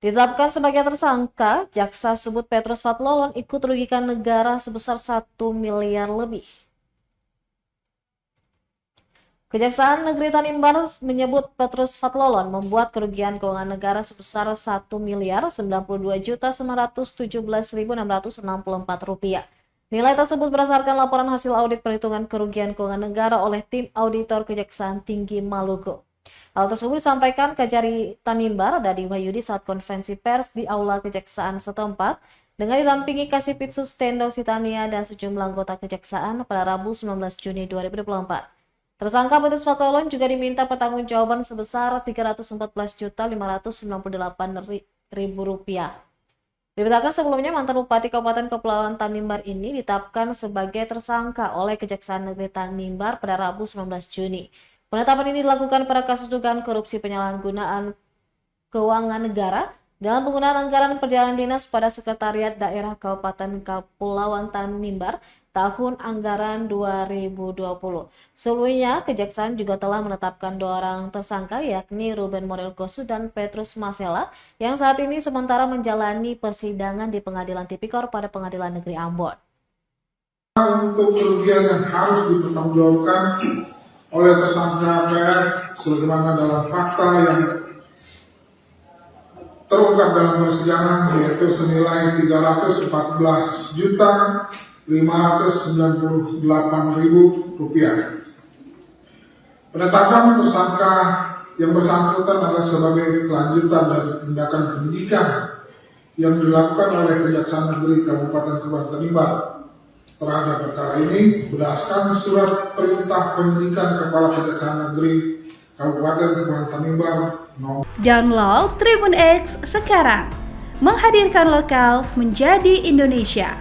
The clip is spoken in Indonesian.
Ditetapkan sebagai tersangka, jaksa sebut Petrus Fathlolon ikut rugikan negara sebesar 1 miliar lebih. Kejaksaan Negeri Tanimbar menyebut Petrus Fathlolon membuat kerugian keuangan negara sebesar 1.092.917.664 rupiah. Nilai tersebut berdasarkan laporan hasil audit perhitungan kerugian keuangan negara oleh tim auditor Kejaksaan Tinggi Maluku. Hal tersebut disampaikan Kejari Tanimbar Dadi Wahyudi saat konferensi pers di Aula Kejaksaan setempat dengan didampingi Kasipit Sustendo Sitania dan sejumlah anggota Kejaksaan pada Rabu 19 Juni 2024. Tersangka Petrus Fathlolon juga diminta pertanggungjawaban sebesar Rp314.598.000. Diberitakan sebelumnya mantan Bupati Kabupaten Kepulauan Tanimbar ini ditetapkan sebagai tersangka oleh Kejaksaan Negeri Tanimbar pada Rabu 19 Juni. Penetapan ini dilakukan pada kasus dugaan korupsi penyalahgunaan keuangan negara dalam penggunaan anggaran perjalanan dinas pada Sekretariat Daerah Kabupaten Kepulauan Tanimbar tahun anggaran 2020. Sebelumnya, Kejaksaan juga telah menetapkan 2 orang tersangka yakni Ruben Morel Kosu dan Petrus Masela yang saat ini sementara menjalani persidangan di Pengadilan Tipikor pada Pengadilan Negeri Ambon. Untuk kerugian yang harus dipertanggungjawabkan oleh tersangka PR sebagaimana dalam fakta yang terungkap dalam persidangan yaitu senilai Rp314.598.000. Penetapan tersangka yang bersangkutan adalah sebagai kelanjutan dari tindakan penyidikan yang dilakukan oleh Kejaksaan Negeri Kabupaten Kepulauan Tanimbar terhadap perkara ini berdasarkan surat perintah penyidikan Kepala Kejaksaan Negeri Kabupaten Kepulauan Tanimbar nomor. Download Tribun X sekarang, menghadirkan lokal menjadi Indonesia.